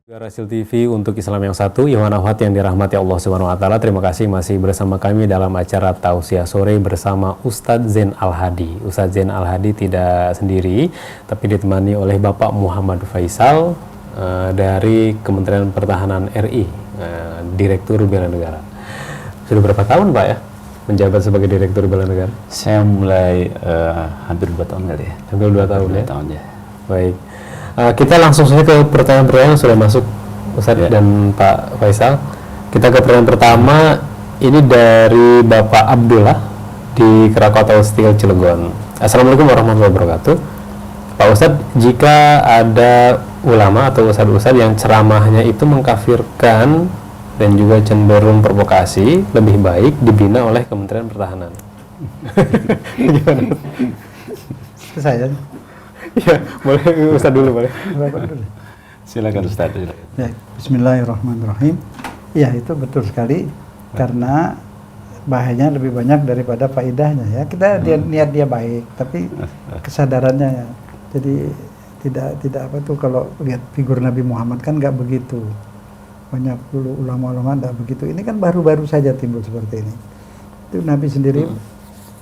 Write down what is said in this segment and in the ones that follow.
Rasil TV untuk Islam yang satu, Iwan Ahwat yang dirahmati Allah Subhanahu wa taala. Terima kasih masih bersama kami dalam acara Tausiah Sore bersama Ustadz Zain Al-Hadi. Ustadz Zain Al-Hadi tidak sendiri, tapi ditemani oleh Bapak Muhammad Faisal dari Kementerian Pertahanan RI, Direktur Bela Negara. Sudah berapa tahun Pak ya menjabat sebagai Direktur Bela Negara? Saya mulai hampir 2 tahun kali ya. Hampir 2 tahun ya? 2 tahun ya. Baik. Kita langsung saja ke pertanyaan-pertanyaan yang sudah masuk Ustadz dan Pak Faisal. Kita ke pertanyaan pertama, ini dari Bapak Abdullah di Krakatau Steel Cilegon. Assalamualaikum warahmatullahi wabarakatuh. Pak Ustadz, jika ada ulama atau ustadz-ustadz yang ceramahnya itu mengkafirkan dan juga cenderung provokasi, lebih baik dibina oleh Kementerian Pertahanan. Gimana? Saya. Ya, boleh Ustadz dulu boleh. Silakan Ustaz. Ya, Bismillahirrahmanirrahim. Ya, itu betul sekali karena bahayanya lebih banyak daripada faedahnya ya. Kita niat dia baik, tapi kesadarannya ya. Jadi tidak apa tuh kalau lihat figur Nabi Muhammad kan nggak begitu. Banyak dulu ulama-ulama nggak begitu. Ini kan baru-baru saja timbul seperti ini. Itu Nabi sendiri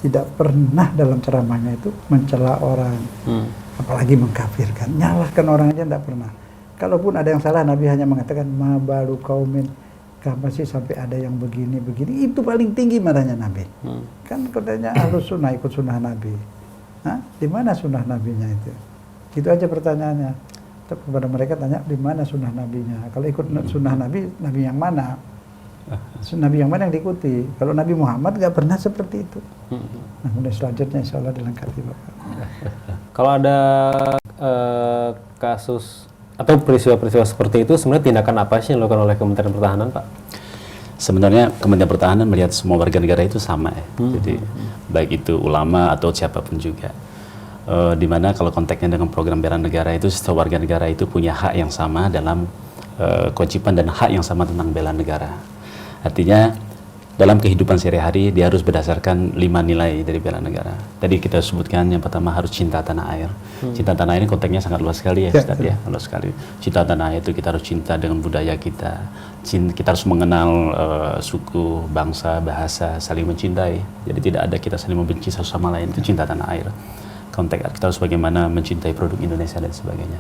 tidak pernah dalam ceramahnya itu mencela orang. Apalagi mengkafirkan, nyalahkan orang aja tidak pernah. Kalaupun ada yang salah, Nabi hanya mengatakan ma balu kaumin, kenapa sih sampai ada yang begini, itu paling tinggi marahnya Nabi. Kan katanya ahlus sunnah ikut sunnah Nabi. Hah? Di mana sunnah Nabinya itu? Itu aja pertanyaannya. Terus kepada mereka tanya di mana sunnah Nabinya. Kalau ikut sunnah Nabi, Nabi yang mana? Nabi yang mana yang diikuti? Kalau Nabi Muhammad nggak pernah seperti itu. Nah, kemudian selanjutnya insya Allah dilengkapi Bapak. Kalau ada kasus atau peristiwa-peristiwa seperti itu, sebenarnya tindakan apa sih yang dilakukan oleh Kementerian Pertahanan, Pak? Sebenarnya Kementerian Pertahanan melihat semua warga negara itu sama ya. Jadi baik itu ulama atau siapapun juga. Dimana kalau konteksnya dengan program bela negara itu, setiap warga negara itu punya hak yang sama dalam kewajiban dan hak yang sama tentang bela negara. Artinya dalam kehidupan sehari-hari dia harus berdasarkan 5 nilai dari bela negara. Tadi kita sebutkan yang pertama harus cinta tanah air. Cinta tanah air ini konteksnya sangat luas sekali ya, Ustaz ya, luas sekali. Cinta tanah air itu kita harus cinta dengan budaya kita. Kita harus mengenal suku, bangsa, bahasa, saling mencintai. Jadi tidak ada kita saling membenci satu sama lain, itu cinta tanah air. Konteks kita harus bagaimana mencintai produk Indonesia dan sebagainya.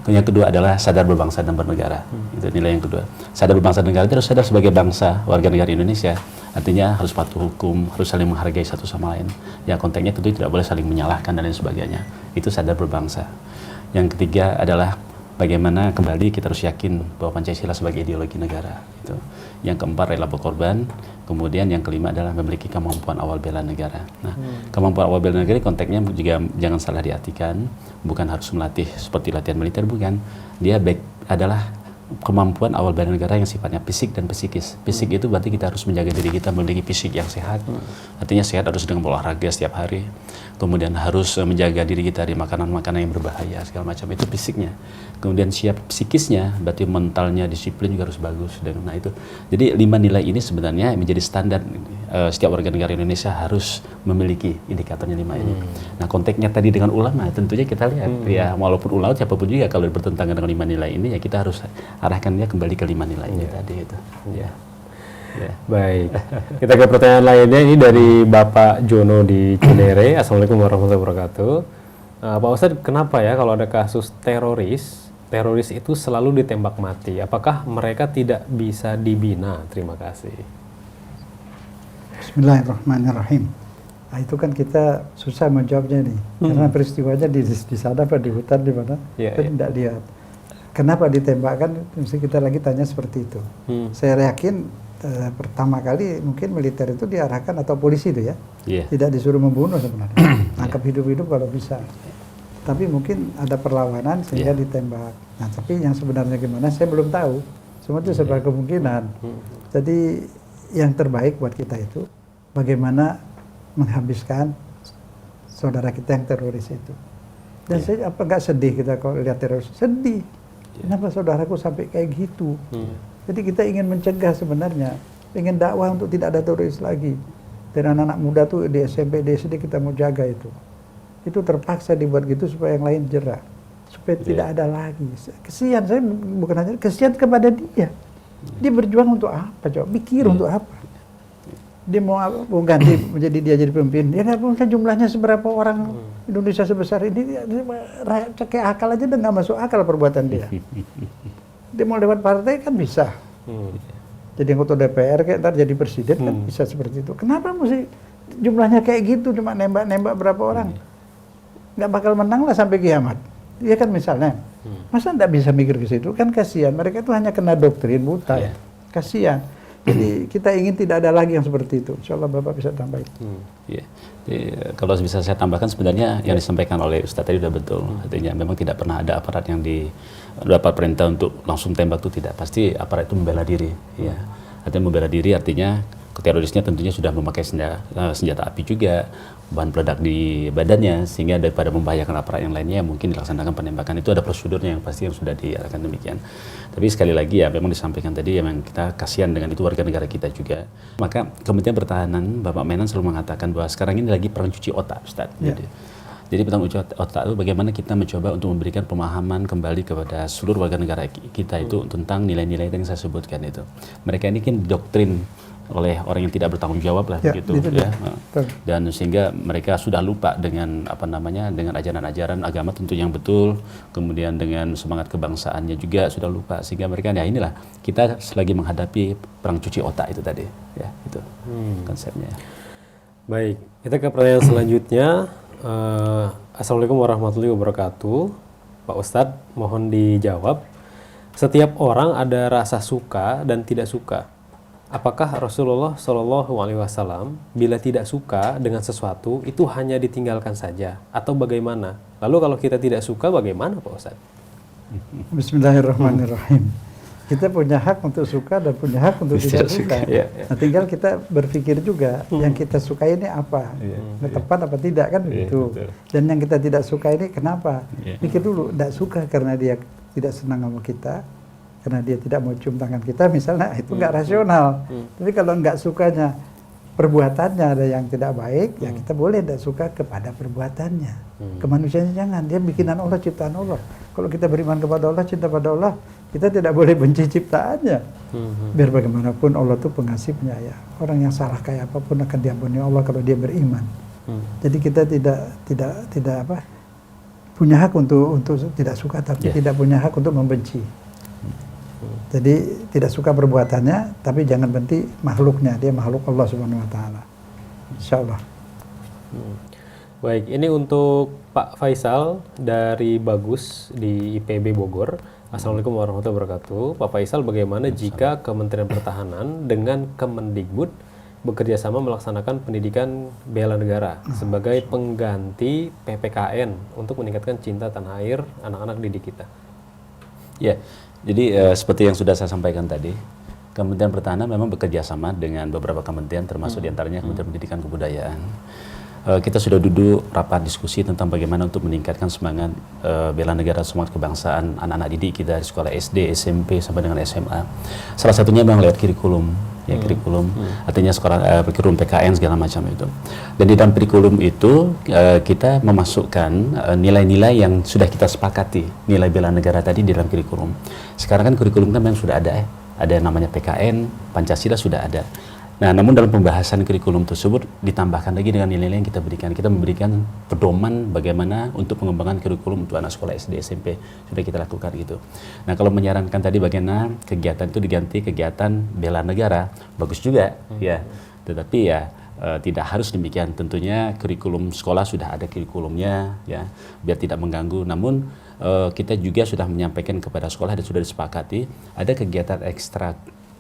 Yang kedua adalah sadar berbangsa dan bernegara. Itu nilai yang kedua. Sadar berbangsa dan negara itu harus sadar sebagai bangsa, warga negara Indonesia. Artinya harus patuh hukum, harus saling menghargai satu sama lain. Ya konteksnya tentu tidak boleh saling menyalahkan dan lain sebagainya. Itu sadar berbangsa. Yang ketiga adalah bagaimana kembali kita harus yakin bahwa Pancasila sebagai ideologi negara. Itu. Yang keempat rela berkorban. Kemudian yang kelima adalah memiliki kemampuan awal bela negara. Nah, kemampuan awal bela negara konteksnya juga jangan salah diartikan, bukan harus melatih seperti latihan militer, bukan. Dia adalah kemampuan awal bela negara yang sifatnya fisik dan psikis. Fisik itu berarti kita harus menjaga diri kita memiliki fisik yang sehat. Artinya sehat harus dengan olahraga setiap hari. Kemudian harus menjaga diri kita dari makanan-makanan yang berbahaya segala macam, itu fisiknya. Kemudian siap psikisnya, berarti mentalnya, disiplin juga harus bagus. Nah itu, jadi 5 nilai ini sebenarnya menjadi standar setiap warga negara Indonesia harus memiliki indikatornya 5 ini. Nah konteksnya tadi dengan ulama, tentunya kita lihat ya, walaupun ulama siapapun juga kalau bertentangan dengan 5 nilai ini ya kita harus arahkannya kembali ke 5 nilai ini tadi itu. Ya. Baik, kita ke pertanyaan lainnya. Ini dari Bapak Jono di Cinere. Assalamualaikum warahmatullahi wabarakatuh. Pak Ustadz, kenapa ya kalau ada kasus teroris itu selalu ditembak mati? Apakah mereka tidak bisa dibina? Terima kasih. Bismillahirrahmanirrahim. Nah, itu kan kita susah menjawabnya nih, karena peristiwanya di sana apa di hutan di mana? Kita tidak lihat. Kenapa ditembakkan? Mesti kita lagi tanya seperti itu. Saya yakin pertama kali mungkin militer itu diarahkan atau polisi itu ya, tidak disuruh membunuh sebenarnya, tangkap hidup-hidup kalau bisa. Tapi mungkin ada perlawanan sehingga ditembak. Nah, tapi yang sebenarnya gimana saya belum tahu. Semua itu sebuah kemungkinan. Jadi yang terbaik buat kita itu bagaimana menghabiskan saudara kita yang teroris itu. Dan saya nggak sedih kita kalau lihat teroris, sedih. Kenapa saudaraku sampai kayak gitu? Jadi kita ingin mencegah sebenarnya, ingin dakwah untuk tidak ada teroris lagi. Dan anak-anak muda tuh di SMP, di SD kita mau jaga itu. Itu terpaksa dibuat gitu supaya yang lain jerah. supaya tidak ada lagi. Kesian, saya bukan hanya kesian kepada dia. Dia berjuang untuk apa coba? Pikir untuk apa? Dia mau ganti menjadi dia jadi pemimpin. Dia nggak punya jumlahnya seberapa orang Indonesia sebesar ini. Rakyat kayak akal aja dan nggak masuk akal perbuatan dia. Dia mau lewat partai kan bisa. Jadi anggota DPR kayak ntar jadi presiden kan bisa seperti itu. Kenapa mesti jumlahnya kayak gitu cuma nembak berapa orang? Nggak bakal menang lah sampai kiamat. Iya kan misalnya. Masa nggak bisa mikir ke situ? Kan kasihan. Mereka itu hanya kena doktrin buta. Ya. Kasihan. Jadi kita ingin tidak ada lagi yang seperti itu. Insya Allah Bapak bisa tambahin. Ya. Jadi, kalau bisa saya tambahkan sebenarnya yang disampaikan oleh Ustadz tadi sudah betul. Artinya memang tidak pernah ada aparat yang dapat perintah untuk langsung tembak itu tidak. Pasti aparat itu membela diri. Ya. Artinya membela diri artinya terorisnya tentunya sudah memakai senjata api juga, bahan peledak di badannya, sehingga daripada membahayakan aparat yang lainnya mungkin dilaksanakan penembakan. Itu ada prosedurnya yang pasti yang sudah diarahkan demikian. Tapi sekali lagi ya memang disampaikan tadi memang kita kasihan dengan itu warga negara kita juga. Maka Kementerian Pertahanan Bapak Menan selalu mengatakan bahwa sekarang ini lagi perang cuci otak, Ustaz. Jadi perang cuci otak itu bagaimana kita mencoba untuk memberikan pemahaman kembali kepada seluruh warga negara kita itu tentang nilai-nilai yang saya sebutkan itu. Mereka ini kan doktrin oleh orang yang tidak bertanggung jawab lah begitu ya. Dan sehingga mereka sudah lupa dengan dengan ajaran-ajaran agama tentu yang betul, kemudian dengan semangat kebangsaannya juga sudah lupa, sehingga mereka ya inilah kita selagi menghadapi perang cuci otak itu tadi ya, itu konsepnya. Baik, kita ke pertanyaan selanjutnya. Assalamualaikum warahmatullahi wabarakatuh. Pak Ustadz, mohon dijawab. Setiap orang ada rasa suka dan tidak suka. Apakah Rasulullah SAW bila tidak suka dengan sesuatu itu hanya ditinggalkan saja atau bagaimana? Lalu kalau kita tidak suka bagaimana Pak Ustadz? Bismillahirrahmanirrahim. Kita punya hak untuk suka dan punya hak untuk tidak suka. Nah, tinggal kita berpikir juga yang kita suka ini apa, tepat apa tidak kan begitu. Dan yang kita tidak suka ini kenapa? Pikir dulu, tidak suka karena dia tidak senang sama kita, karena dia tidak mau cium tangan kita misalnya, itu nggak rasional. Tapi kalau nggak sukanya perbuatannya ada yang tidak baik, ya kita boleh tidak suka kepada perbuatannya. Kemanusiaannya jangan, dia bikinan Allah, ciptaan Allah. Kalau kita beriman kepada Allah, cinta pada Allah, kita tidak boleh benci ciptaannya. Biar bagaimanapun Allah itu pengasih penyayang. Orang yang salah kayak apapun akan diampuni Allah kalau dia beriman. Jadi kita tidak punya hak untuk tidak suka, tapi tidak punya hak untuk membenci. Jadi tidak suka perbuatannya, tapi jangan benci makhluknya. Dia makhluk Allah Subhanahu Wa Taala. Insya Allah. Baik, ini untuk Pak Faisal dari Bagus di IPB Bogor. Assalamualaikum warahmatullahi wabarakatuh. Pak Faisal, bagaimana jika Kementerian Pertahanan dengan Kemendikbud bekerja sama melaksanakan pendidikan bela negara sebagai pengganti PPKN untuk meningkatkan cinta tanah air anak-anak didik kita? Ya, jadi seperti yang sudah saya sampaikan tadi, Kementerian Pertahanan memang bekerja sama dengan beberapa kementerian, termasuk diantaranya Kementerian Pendidikan Kebudayaan. Kita sudah duduk rapat diskusi tentang bagaimana untuk meningkatkan semangat bela negara, semangat kebangsaan anak-anak didik kita di sekolah SD, SMP sampai dengan SMA. Salah satunya memang lewat kurikulum, ya kurikulum, artinya sekolah kurikulum PKN segala macam itu. Dan di dalam kurikulum itu kita memasukkan nilai-nilai yang sudah kita sepakati, nilai bela negara tadi di dalam kurikulum. Sekarang kan kurikulum kan memang sudah ada, ada yang namanya PKN, Pancasila sudah ada. Nah, namun dalam pembahasan kurikulum tersebut ditambahkan lagi dengan nilai-nilai yang kita berikan. Kita memberikan pedoman bagaimana untuk pengembangan kurikulum untuk anak sekolah SD, SMP sudah kita lakukan gitu. Nah, kalau menyarankan tadi bagaimana kegiatan itu diganti kegiatan bela negara, bagus juga ya. Tetapi ya tidak harus demikian. Tentunya kurikulum sekolah sudah ada kurikulumnya ya, biar tidak mengganggu. Namun kita juga sudah menyampaikan kepada sekolah dan sudah disepakati ada kegiatan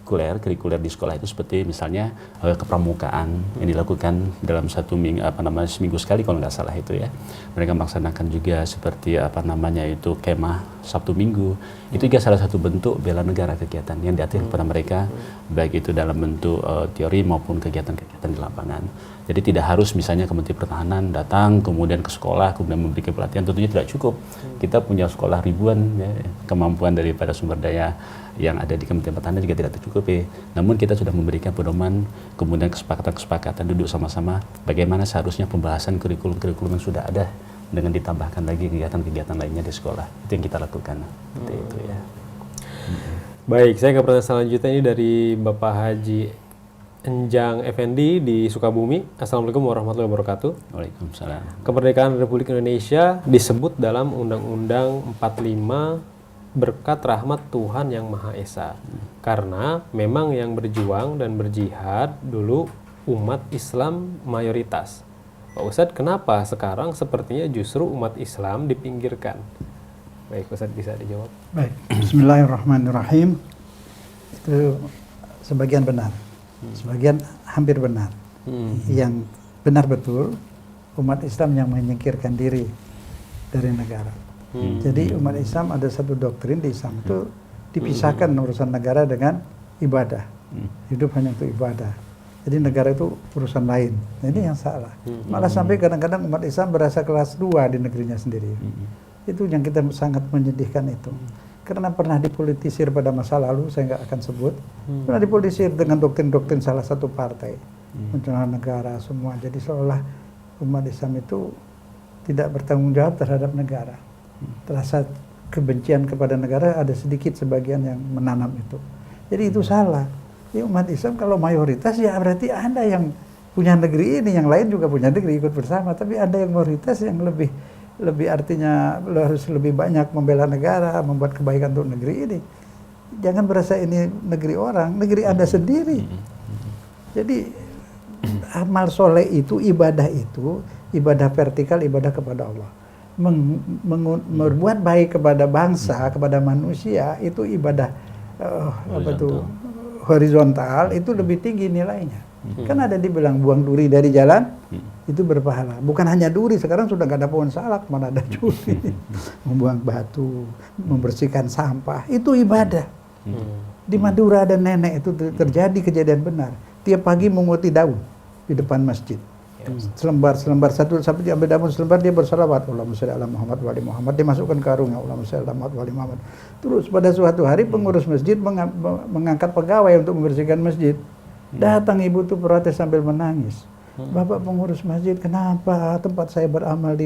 kurikuler di sekolah itu seperti misalnya kepramukaan yang dilakukan dalam seminggu sekali kalau nggak salah itu ya. Mereka melaksanakan juga seperti kemah Sabtu Minggu. Itu juga salah satu bentuk bela negara kegiatan yang diatur kepada mereka, baik itu dalam bentuk teori maupun kegiatan-kegiatan di lapangan. Jadi tidak harus misalnya Kementerian Pertahanan datang kemudian ke sekolah kemudian memberikan pelatihan, tentunya tidak cukup. Kita punya sekolah ribuan ya, kemampuan daripada sumber daya yang ada di Kementerian Pertahanan juga tidak tercukupi. Namun kita sudah memberikan pedoman, kemudian kesepakatan duduk sama-sama bagaimana seharusnya pembahasan kurikulum yang sudah ada dengan ditambahkan lagi kegiatan-kegiatan lainnya di sekolah. Itu yang kita lakukan. Seperti itu ya. Baik, saya ke pertanyaan selanjutnya ini dari Bapak Haji Enjang Effendi di Sukabumi. Assalamualaikum warahmatullahi wabarakatuh. Waalaikumsalam. Kemerdekaan Republik Indonesia disebut dalam Undang-Undang 45 berkat rahmat Tuhan Yang Maha Esa. Karena memang yang berjuang dan berjihad dulu umat Islam mayoritas. Pak Ustadz, kenapa sekarang sepertinya justru umat Islam dipinggirkan? Baik, Ustadz bisa dijawab. Baik, Bismillahirrahmanirrahim. Itu sebagian benar, sebagian hampir benar. Yang benar betul, umat Islam yang menyingkirkan diri dari negara. Jadi umat Islam ada satu doktrin di Islam itu dipisahkan urusan negara dengan ibadah. Hidup hanya untuk ibadah. Jadi negara itu urusan lain. Nah, ini yang salah. Malah sampai kadang-kadang umat Islam berasa kelas 2 di negerinya sendiri. Itu yang kita sangat menyedihkan itu. Karena pernah dipolitisir pada masa lalu, saya nggak akan sebut. Pernah dipolitisir dengan doktrin-doktrin salah satu partai. Mencelah negara semua. Jadi seolah umat Islam itu tidak bertanggung jawab terhadap negara. Terasa kebencian kepada negara, ada sedikit sebagian yang menanam itu. Jadi itu salah. Ya, umat Islam kalau mayoritas ya berarti Anda yang punya negeri ini, yang lain juga punya negeri ikut bersama. Tapi Anda yang mayoritas yang lebih artinya harus lebih banyak membela negara, membuat kebaikan untuk negeri ini. Jangan berasa ini negeri orang, negeri Anda sendiri. Jadi amal soleh itu, ibadah vertikal, ibadah kepada Allah. Berbuat baik kepada bangsa, kepada manusia itu ibadah horizontal itu lebih tinggi nilainya. Kan ada dibilang buang duri dari jalan itu berpahala. Bukan hanya duri, sekarang sudah nggak ada pohon salak, mana ada duri. Membuang batu, membersihkan sampah, itu ibadah. Di Madura ada nenek itu terjadi kejadian benar. Tiap pagi menguti daun di depan masjid. Selembar satu sampai diambil daun selembar, dia bersalawat Allahumma sholli ala Muhammad wa ali Muhammad, dimasukkan karungnya Allahumma sholli ala Muhammad wa ali Muhammad. Terus pada suatu hari pengurus masjid mengangkat pegawai untuk membersihkan masjid. Datang ibu tuh protes sambil menangis. Bapak pengurus masjid, kenapa tempat saya beramal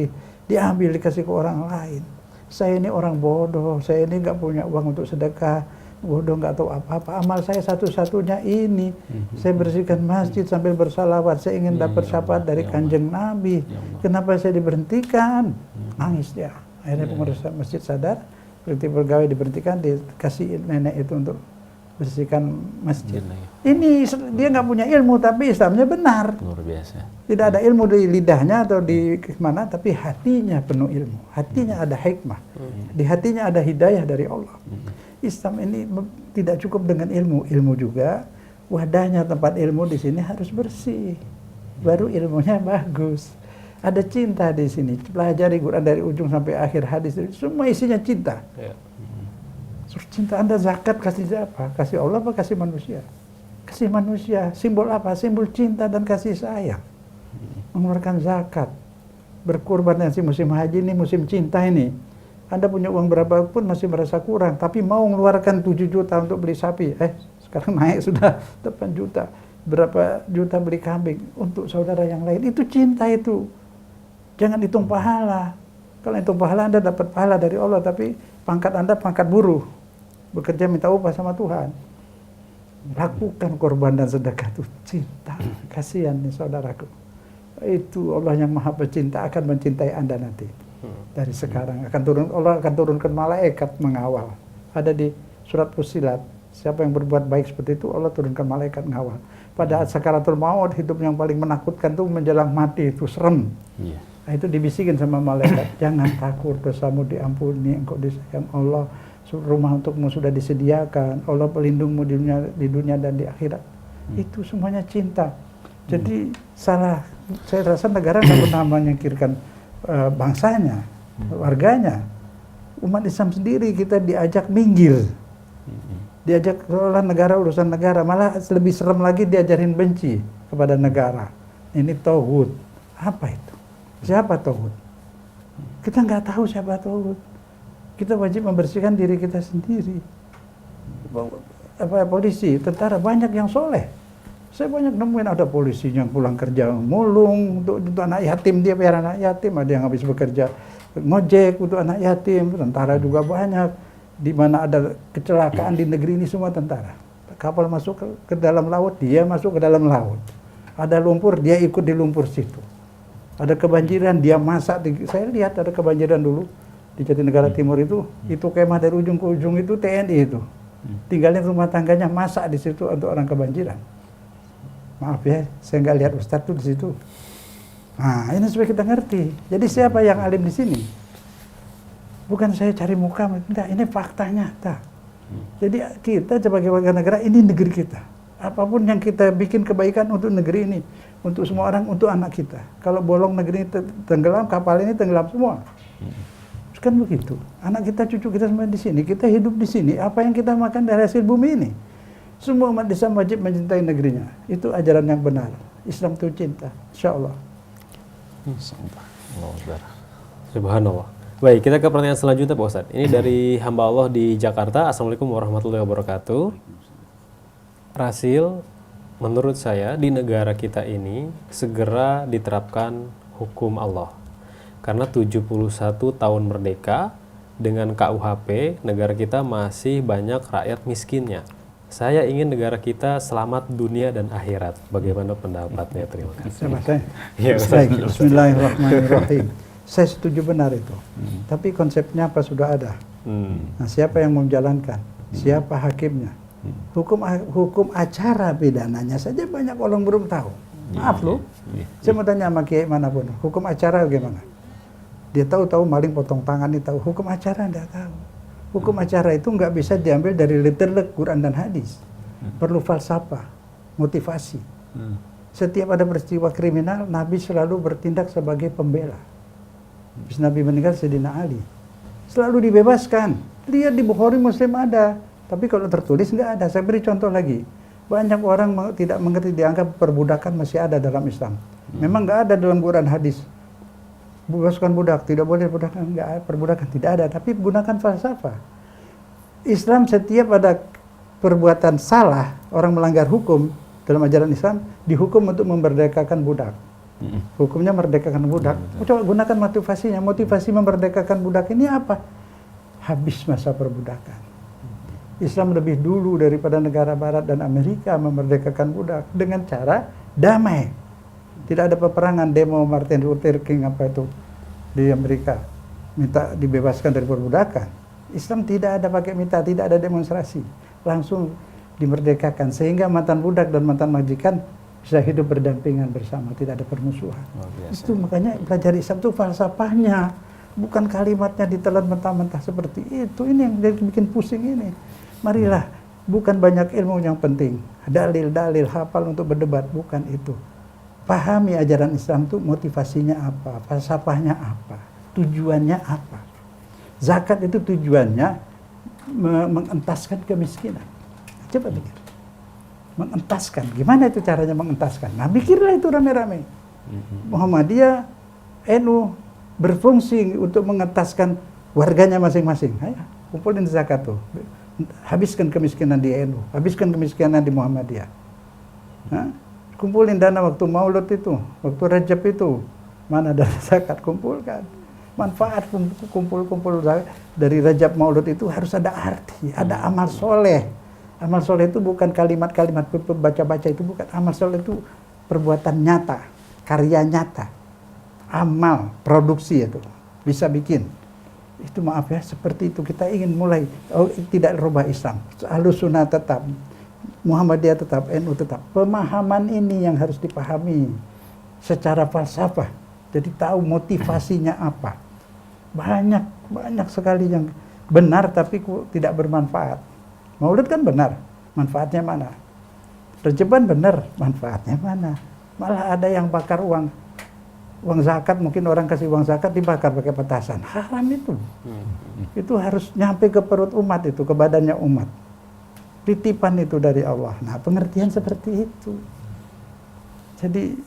diambil dikasih ke orang lain? Saya ini orang bodoh, saya ini nggak punya uang untuk sedekah. Bodoh, nggak tahu apa-apa. Amal saya satu-satunya ini. Saya bersihkan masjid sambil bersalawat. Saya ingin dapat syafaat dari Kanjeng Nabi. Kenapa saya diberhentikan? Nangis dia. Akhirnya pengurus masjid sadar. Berarti pegawai diberhentikan, dikasih nenek itu untuk bersihkan masjid. Ini dia nggak punya ilmu, tapi Islamnya benar. Luar biasa. Tidak ada ilmu di lidahnya atau di mana, tapi hatinya penuh ilmu. Hatinya ada hikmah. Di hatinya ada hidayah dari Allah. Islam ini tidak cukup dengan ilmu juga wadahnya, tempat ilmu di sini harus bersih, baru ilmunya bagus. Ada cinta di sini, pelajari Quran dari ujung sampai akhir hadis, semua isinya cinta. Cinta Anda zakat kasih siapa? Kasih Allah apa kasih manusia? Kasih manusia. Simbol apa? Simbol cinta dan kasih sayang. Mengeluarkan zakat, berkurban nanti musim haji ini, musim cinta ini. Anda punya uang berapa pun masih merasa kurang, tapi mau mengeluarkan 7 juta untuk beli sapi. Sekarang naik sudah 8 juta. Berapa juta beli kambing untuk saudara yang lain. Itu cinta itu. Jangan hitung pahala. Kalau hitung pahala Anda dapat pahala dari Allah, tapi pangkat Anda pangkat buruh. Bekerja minta upah sama Tuhan. Lakukan korban dan sedekah itu cinta. Kasihan nih saudaraku. Itu Allah yang Maha Pecinta akan mencintai Anda nanti. Dari sekarang Allah akan turunkan malaikat mengawal. Ada di surat Fussilat, siapa yang berbuat baik seperti itu Allah turunkan malaikat mengawal. Pada sakaratul maut, hidup yang paling menakutkan itu menjelang mati, itu serem. Nah, itu dibisikin sama malaikat, jangan takut, dosamu diampuni, engkau disayang Allah, rumah untukmu sudah disediakan, Allah pelindungmu di dunia dan di akhirat. Itu semuanya cinta. Jadi salah, saya rasa negara nggak pernah menyingkirkan bangsanya, warganya. Umat Islam sendiri kita diajak minggir, diajak seolah negara urusan negara, malah lebih serem lagi diajarin benci kepada negara. Ini tauhid. Apa itu? Siapa tauhid? Kita nggak tahu siapa tauhid. Kita wajib membersihkan diri kita sendiri. Polisi, tentara banyak yang soleh. Saya banyak nemuin ada polisi yang pulang kerja mulung untuk anak yatim, dia biar anak yatim, ada yang habis bekerja ngojek untuk anak yatim, tentara juga banyak. Di mana ada kecelakaan di negeri ini semua tentara. Kapal masuk ke dalam laut, dia masuk ke dalam laut. Ada lumpur, dia ikut di lumpur situ. Ada kebanjiran, dia masak. Saya lihat ada kebanjiran dulu di Jatinegara Timur itu kemah dari ujung ke ujung itu TNI itu. Tinggalin rumah tangganya, masak di situ untuk orang kebanjiran. Maaf ya, saya nggak lihat Ustadz tuh di situ. Nah, ini supaya kita ngerti. Jadi siapa yang alim di sini? Bukan saya cari muka, enggak, ini fakta nyata. Jadi kita sebagai warga negara, ini negeri kita. Apapun yang kita bikin kebaikan untuk negeri ini, untuk semua orang, untuk anak kita. Kalau bolong negeri ini tenggelam, kapal ini tenggelam semua. Kan begitu. Anak kita, cucu kita semua di sini. Kita hidup di sini. Apa yang kita makan dari hasil bumi ini. Semua umat Islam wajib mencintai negerinya. Itu ajaran yang benar. Islam itu cinta. Insya Allah. Subhanallah. Baik, kita ke pertanyaan selanjutnya Pak Ustadz. Ini dari hamba Allah di Jakarta. Assalamualaikum warahmatullahi wabarakatuh. Rasil, menurut saya di negara kita ini segera diterapkan hukum Allah. Karena 71 tahun merdeka, dengan KUHP, negara kita masih banyak rakyat miskinnya. Saya ingin negara kita selamat dunia dan akhirat. Bagaimana pendapatnya? Terima kasih. Baik, bismillahirrahmanirrahim. Saya setuju benar itu. Tapi konsepnya apa sudah ada. Nah, siapa yang menjalankan? Siapa hakimnya? Hukum acara pidananya saja banyak orang belum tahu. Maaf loh. Saya mau tanya sama kiai manapun, hukum acara bagaimana? Dia tahu maling potong tangan, ini tahu. Hukum acara tidak tahu. Hukum acara itu nggak bisa diambil dari literek Quran dan hadis. Perlu falsafah, motivasi. Setiap ada peristiwa kriminal, Nabi selalu bertindak sebagai pembela. Habis Nabi meninggal, Sayyidina Ali selalu dibebaskan. Lihat di Bukhari, Muslim ada. Tapi kalau tertulis nggak ada. Saya beri contoh lagi. Banyak orang tidak mengerti, dianggap perbudakan masih ada dalam Islam. Memang nggak ada dalam Quran hadis. Bebaskan budak, tidak boleh budakan, nggak ada, perbudakan tidak ada. Tapi gunakan falsafah. Islam setiap ada perbuatan salah, orang melanggar hukum dalam ajaran Islam, dihukum untuk memerdekakan budak. Hukumnya merdekakan budak. Coba gunakan motivasinya. Motivasi memerdekakan budak ini apa? Habis masa perbudakan. Islam lebih dulu daripada negara Barat dan Amerika memerdekakan budak dengan cara damai. Tidak ada peperangan, demo Martin Luther King apa itu di Amerika minta dibebaskan dari perbudakan. Islam tidak ada pakai minta, tidak ada demonstrasi, langsung dimerdekakan sehingga mantan budak dan mantan majikan bisa hidup berdampingan bersama, tidak ada permusuhan. Itu makanya belajar Islam itu falsafahnya, bukan kalimatnya ditelan mentah-mentah seperti itu. Ini yang bikin pusing ini. Marilah, bukan banyak ilmu yang penting, dalil-dalil hafal untuk berdebat, bukan itu. Pahami ajaran Islam itu motivasinya apa, falsafahnya apa, tujuannya apa. Zakat itu tujuannya mengentaskan kemiskinan. Coba pikir. Mengentaskan, gimana itu caranya mengentaskan? Nah, pikirlah itu rame-rame. Muhammadiyah, NU berfungsi untuk mengentaskan warganya masing-masing. Ayo, kumpulin zakat tuh. Habiskan kemiskinan di NU, habiskan kemiskinan di Muhammadiyah. Hah? Kumpulin dana waktu Maulud itu, waktu Rajab itu, mana dana zakat, kumpulkan. Manfaat kumpul-kumpul dari Rajab Maulud itu harus ada arti, ada amal soleh. Amal soleh itu bukan kalimat-kalimat baca-baca, itu bukan. Amal soleh itu perbuatan nyata, karya nyata, amal, produksi itu, bisa bikin. Itu maaf ya, seperti itu kita ingin mulai, tidak rubah Islam. Ahlus Sunnah tetap, Muhammadiyah tetap, NU tetap. Pemahaman ini yang harus dipahami secara falsafah. Jadi tahu motivasinya apa. Banyak sekali yang benar tapi tidak bermanfaat. Maulid kan benar, manfaatnya mana? Rejeban benar, manfaatnya mana? Malah ada yang bakar uang zakat, mungkin orang kasih uang zakat dibakar pakai petasan. Haram itu. Itu harus nyampe ke perut umat itu, ke badannya umat. Titipan itu dari Allah. Nah, pengertian seperti itu. Jadi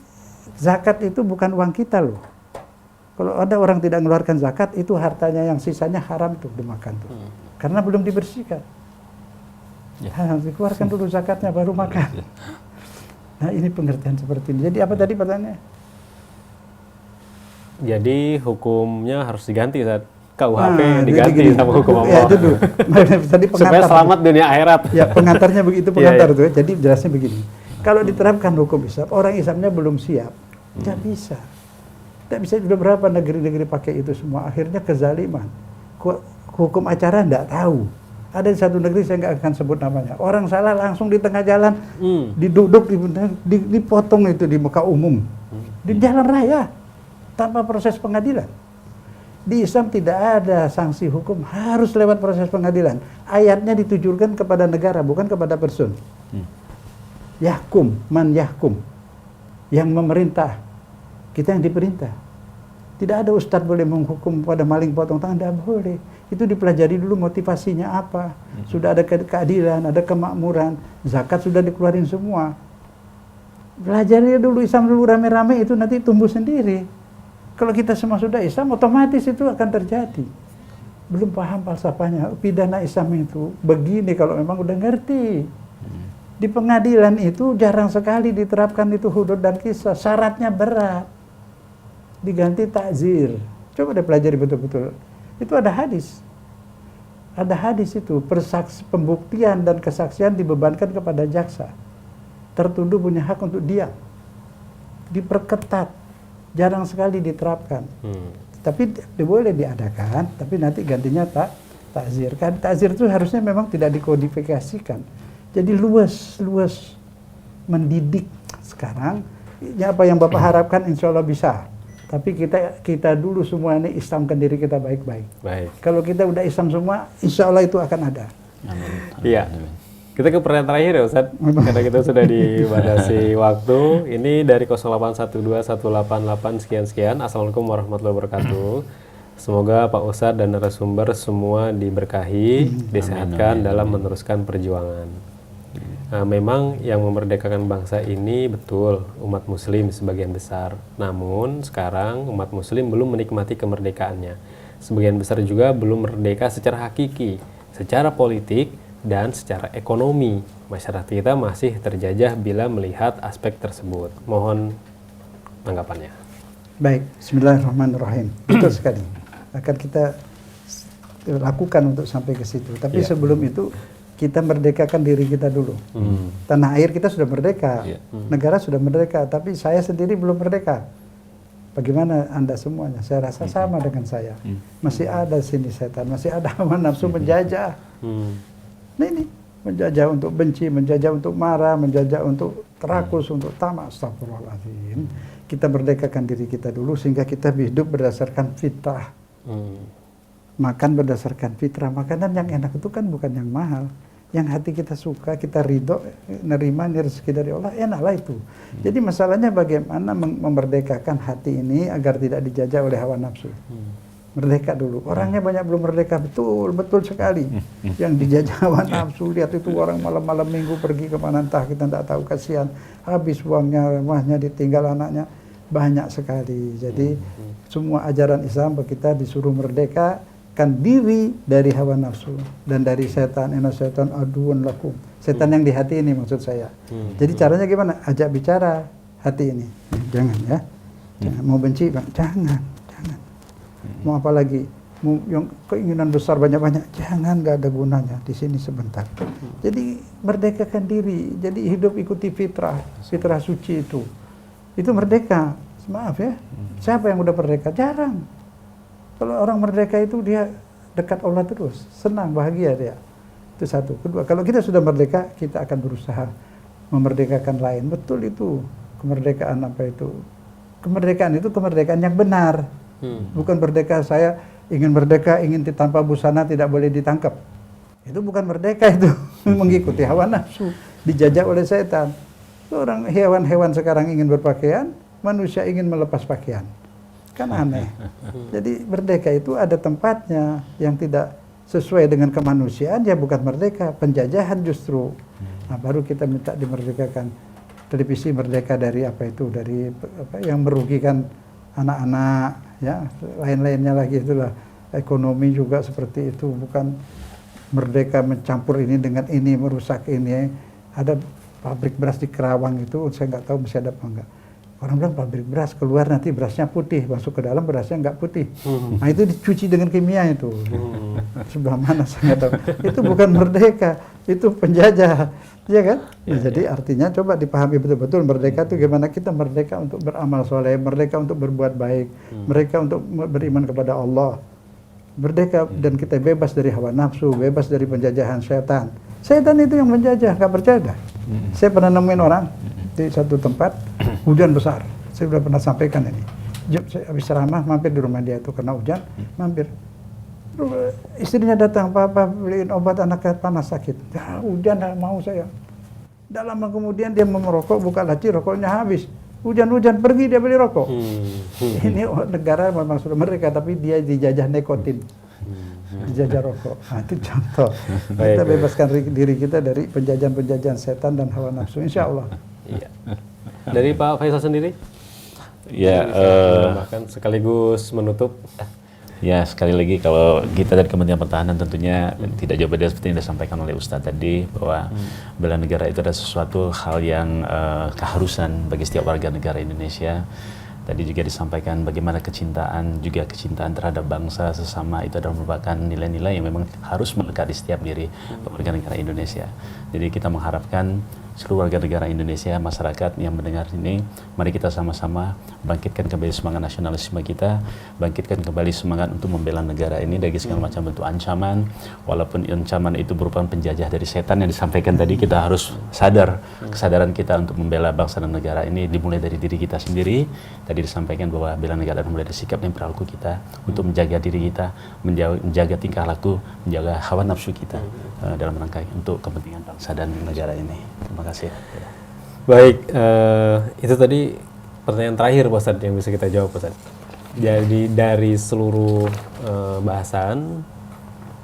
zakat itu bukan uang kita loh. Kalau ada orang tidak mengeluarkan zakat, itu hartanya yang sisanya haram tuh dimakan tuh. Karena belum dibersihkan. Dikeluarkan dulu zakatnya baru makan. Nah ini pengertian seperti ini. Jadi apa tadi pertanyaannya? Jadi hukumnya harus diganti saat KUHP Nah, diganti jadi gini. sama hukum Ya Allah. itu dulu. Tadi Supaya pengantar. selamat dunia akhirat. Ya pengantarnya begitu Iya, pengantar iya. tuh. Ya. Jadi jelasnya begini. Kalau diterapkan hukum Islam, orang Islamnya belum siap, nggak bisa. Tidak bisa. Sudah berapa negeri-negeri pakai itu semua. Akhirnya kezaliman. Hukum acara nggak tahu. Ada di satu negeri saya nggak akan sebut namanya. Orang salah langsung di tengah jalan, diduduk, dipotong itu di muka umum, di jalan raya, tanpa proses pengadilan. Di Islam tidak ada sanksi hukum, harus lewat proses pengadilan. Ayatnya ditujukan kepada negara, bukan kepada person. Yahkum, man yahkum, yang memerintah, kita yang diperintah. Tidak ada ustadz boleh menghukum pada maling potong tangan, tidak boleh. Itu dipelajari dulu motivasinya apa. Sudah ada keadilan, ada kemakmuran, zakat sudah dikeluarin semua. Pelajari dulu Islam dulu rame-rame, itu nanti tumbuh sendiri. Kalau kita semua sudah Islam, otomatis itu akan terjadi. Belum paham falsafahnya, pidana Islam itu begini kalau memang udah ngerti. Di pengadilan itu jarang sekali diterapkan itu hudud dan kisah, syaratnya berat. Diganti takzir. Coba deh pelajari betul-betul. Itu ada hadis. Ada hadis itu, pembuktian dan kesaksian dibebankan kepada jaksa. Tertuduh punya hak untuk diam. Diperketat. Jarang sekali diterapkan. Tapi boleh diadakan, tapi nanti gantinya takzir. Kan takzir itu harusnya memang tidak dikodifikasikan. Jadi luas mendidik. Sekarang apa yang Bapak harapkan insya Allah bisa. Tapi kita dulu semua ini Islamkan diri kita baik-baik. Baik. Kalau kita udah Islam semua, insya Allah itu akan ada. Iya. Kita ke pertanyaan terakhir ya Ustadz, karena kita sudah dibatasi waktu. Ini dari 0812188 sekian-sekian. Assalamualaikum warahmatullahi wabarakatuh. Semoga Pak Ustadz dan narasumber semua diberkahi, disehatkan dalam meneruskan perjuangan. Nah, memang yang memerdekakan bangsa ini betul umat muslim sebagian besar. Namun sekarang umat muslim belum menikmati kemerdekaannya. Sebagian besar juga belum merdeka secara hakiki, secara politik, dan secara ekonomi. Masyarakat kita masih terjajah bila melihat aspek tersebut. Mohon tanggapannya. Baik, bismillahirrahmanirrahim. Betul sekali. Akan kita lakukan untuk sampai ke situ. Tapi sebelum itu kita merdekakan diri kita dulu. Tanah air kita sudah merdeka, negara sudah merdeka, tapi saya sendiri belum merdeka. Bagaimana Anda semuanya? Saya rasa sama dengan saya. Masih ada sini setan, masih ada hawa nafsu menjajah. Nah ini, menjajah untuk benci, menjajah untuk marah, menjajah untuk terakus, untuk tamak. Astagfirullahaladzim. Kita merdekakan diri kita dulu sehingga kita hidup berdasarkan fitrah. Makan berdasarkan fitrah. Makanan yang enak itu kan bukan yang mahal. Yang hati kita suka, kita ridho, nerima ini rezeki dari Allah, enaklah itu. Jadi masalahnya bagaimana memerdekakan hati ini agar tidak dijajah oleh hawa nafsu. Merdeka dulu. Orangnya banyak belum merdeka, betul sekali. Yang dijajah hawa nafsu, lihat itu orang malam-malam minggu pergi kemana entah, kita tidak tahu, kasihan. Habis uangnya, rumahnya ditinggal anaknya, banyak sekali. Jadi semua ajaran Islam kita disuruh merdeka diri dari hawa nafsu dan dari setan. Inna setan aduun lakum. Setan yang di hati ini maksud saya. Jadi caranya gimana? Ajak bicara hati ini. Jangan ya. Jangan. Mau benci, Bang? Jangan. Mau apa lagi? Mau yang keinginan besar banyak-banyak? Jangan, nggak ada gunanya. Di sini sebentar. Jadi merdekakan diri. Jadi hidup ikuti fitrah suci itu. Itu merdeka. Maaf ya. Siapa yang udah merdeka? Jarang. Kalau orang merdeka itu dia dekat Allah terus, senang, bahagia dia. Itu satu. Kedua, kalau kita sudah merdeka, kita akan berusaha memerdekakan lain. Betul itu. Kemerdekaan apa itu? Kemerdekaan itu kemerdekaan yang benar. Bukan merdeka saya ingin merdeka, ingin tanpa busana tidak boleh ditangkap. Itu bukan merdeka itu. Mengikuti hawa nafsu. Dijajah oleh setan. Orang hewan-hewan sekarang ingin berpakaian, manusia ingin melepas pakaian. Kan aneh. Jadi merdeka itu ada tempatnya. Yang tidak sesuai dengan kemanusiaan ya bukan merdeka, penjajahan justru. Nah baru kita minta dimerdekakan. Televisi merdeka dari apa itu, dari apa yang merugikan anak-anak, ya lain-lainnya lagi itulah. Ekonomi juga seperti itu, bukan merdeka mencampur ini dengan ini, merusak ini. Ada pabrik beras di Kerawang itu, saya nggak tahu masih ada apa enggak. Orang bilang pabrik beras, keluar nanti berasnya putih, masuk ke dalam berasnya nggak putih. Nah itu dicuci dengan kimia itu. Sebelah mana saya nggak tahu. Itu bukan merdeka, itu penjajah. Iya kan? Nah, jadi artinya coba dipahami betul-betul merdeka itu gimana, kita merdeka untuk beramal soleh, merdeka untuk berbuat baik, merdeka untuk beriman kepada Allah. Merdeka dan kita bebas dari hawa nafsu, bebas dari penjajahan setan. Setan itu yang menjajah, nggak percaya dah. Saya pernah nemuin orang di satu tempat, hujan besar. Saya sudah pernah sampaikan ini. Saya habis ceramah, mampir di rumah dia itu karena hujan, mampir. Istrinya datang, Papa beliin obat anaknya panas sakit. Ya, hujan mau saya. Tidak lama kemudian dia mau merokok, buka laci, rokoknya habis. Hujan-hujan pergi dia beli rokok. Ini negara memang sudah merdeka, tapi dia dijajah nikotin. Dijajah rokok. Nah, itu contoh. Kita bebaskan diri kita dari penjajahan-penjajahan setan dan hawa nafsu, insya Allah. Iya. Dari Pak Faisal sendiri? Ya, bahkan sekaligus menutup. ya sekali lagi kalau kita dari Kementerian Pertahanan tentunya tidak jauh beda seperti yang disampaikan oleh Ustadz tadi, bahwa bela negara itu adalah sesuatu hal yang keharusan bagi setiap warga negara Indonesia. Tadi juga disampaikan bagaimana kecintaan terhadap bangsa sesama itu adalah merupakan nilai-nilai yang memang harus melekat di setiap diri warga negara Indonesia. Jadi kita mengharapkan seluruh warga negara Indonesia, masyarakat yang mendengar ini, mari kita sama-sama bangkitkan kembali semangat nasionalisme kita, bangkitkan kembali semangat untuk membela negara ini dari segala macam bentuk ancaman. Walaupun ancaman itu merupakan penjajah dari setan yang disampaikan tadi, kita harus sadar, kesadaran kita untuk membela bangsa dan negara ini dimulai dari diri kita sendiri. Tadi disampaikan bahwa bela negara mulai dari sikap dan perilaku kita, untuk menjaga diri kita, menjaga tingkah laku, menjaga hawa nafsu kita dalam rangka untuk kepentingan bangsa dan negara ini. Terima kasih. Baik, itu tadi pertanyaan terakhir Pak Ustadz yang bisa kita jawab Pak Ustadz. Jadi dari seluruh bahasan,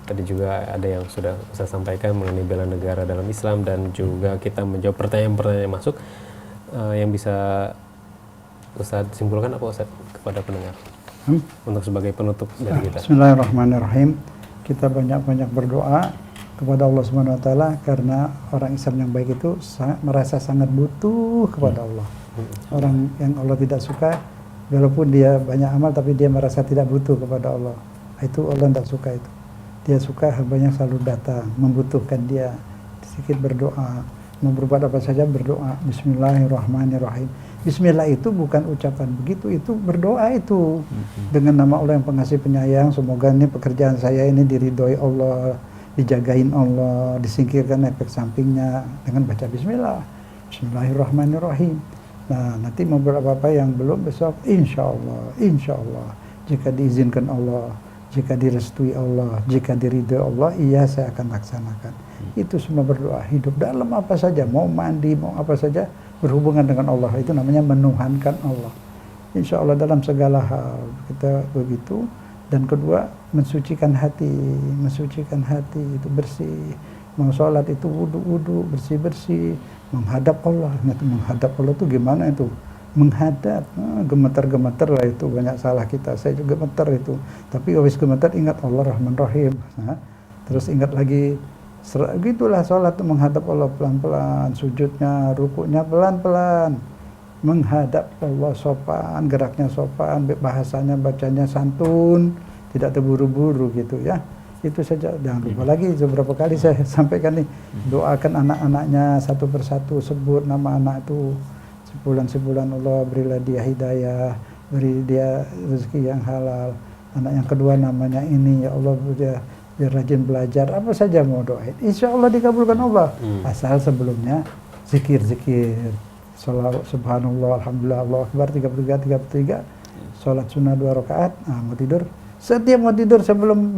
tadi juga ada yang sudah Ustadz sampaikan mengenai bela negara dalam Islam, dan juga kita menjawab pertanyaan-pertanyaan yang masuk, yang bisa Ustadz simpulkan apa Ustadz kepada pendengar untuk sebagai penutup dari kita. Bismillahirrahmanirrahim. Kita banyak-banyak berdoa kepada Allah Subhanahu wa taala, karena orang Islam yang baik itu merasa sangat butuh kepada Allah. Orang yang Allah tidak suka, walaupun dia banyak amal tapi dia merasa tidak butuh kepada Allah. Itu Allah tidak suka itu. Dia suka hambanya selalu datang, membutuhkan dia, sedikit berdoa, mau berbuat apa saja berdoa. Bismillahirrahmanirrahim. Bismillah itu bukan ucapan begitu, itu berdoa itu. Dengan nama Allah yang pengasih penyayang, semoga ini pekerjaan saya ini diridhoi Allah, dijagain Allah, disingkirkan efek sampingnya dengan baca bismillah. Bismillahirrahmanirrahim. Nah, nanti mau berapa-apa yang belum besok, insya Allah, jika diizinkan Allah, jika direstui Allah, jika diridhoi Allah, iya saya akan laksanakan. Itu semua berdoa, hidup dalam apa saja, mau mandi, mau apa saja, berhubungan dengan Allah, itu namanya menuhankan Allah. Insya Allah dalam segala hal kita begitu. Dan kedua, mensucikan hati itu bersih. Mau sholat itu wudu, bersih-bersih, menghadap Allah. Nah, menghadap Allah itu gimana itu? Menghadap, gemetar-gemetar lah itu, banyak salah kita. Saya juga gemetar itu. Tapi habis gemetar ingat Allah Rahman Rahim. Nah, terus ingat lagi, gitulah sholat itu menghadap Allah pelan-pelan, sujudnya, rukuknya pelan-pelan. Menghadap Allah sopan, geraknya sopan, bahasanya bacanya santun, tidak terburu-buru gitu ya. Itu saja. Jangan lupa lagi, beberapa kali saya sampaikan nih, doakan anak-anaknya satu persatu, sebut nama anak itu sebulan-sebulan. Allah berilah dia hidayah, beri dia rezeki yang halal. Anak yang kedua namanya ini, ya Allah biar rajin belajar, apa saja mau doain, insya Allah dikabulkan Allah. Asal sebelumnya zikir-zikir, salawat, subhanallah, alhamdulillah, Allah akbar 33, sholat sunnah 2 rakaat. Nah, mau tidur, setiap mau tidur sebelum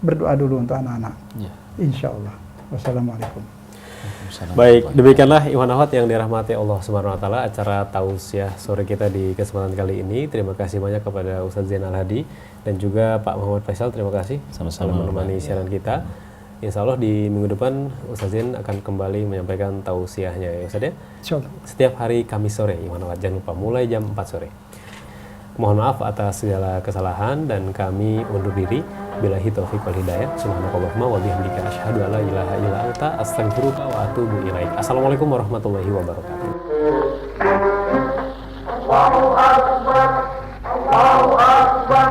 berdoa dulu untuk anak-anak. Insya Allah. Wassalamualaikum. Baik, demikianlah Ikhwan Akhwat yang dirahmati Allah Subhanahu wa taala, acara tausiah sore kita di kesempatan kali ini. Terima kasih banyak kepada Ustadz Zainal Hadi dan juga Pak Muhammad Faisal. Terima kasih Sama-sama telah menemani siaran kita. Insya Allah di minggu depan Ustadz Zain akan kembali menyampaikan tausiahnya ya Ustadz ya. Setiap hari Kamis sore, Ikhwan Akhwat, jangan lupa mulai jam 4 sore. Mohon maaf atas segala kesalahan dan kami undur diri. Billahi taufiq wal hidayah. Subhanakallahumma wa bihamdika asyhadu an la ilaha illa anta astaghfiruka wa atubu ilaik. Assalamualaikum warahmatullahi wabarakatuh. Allahu Akbar, Allahu Akbar,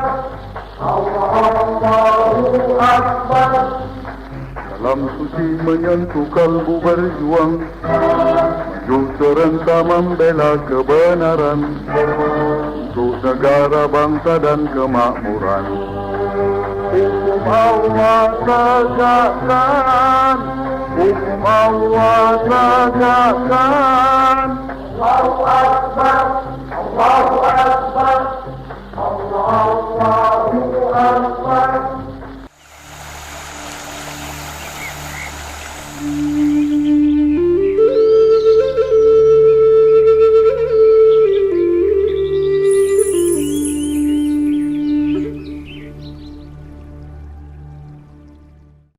Allahu Akbar. Dalam suci menyentuh kalbu berjuang, maju serentak membela kebenaran untuk negara, bangsa dan kemakmuran. Hukum Allah tegakkan, hukum Allah tegakkan. Allahu Akbar, Allahu Akbar, Allahu Akbar.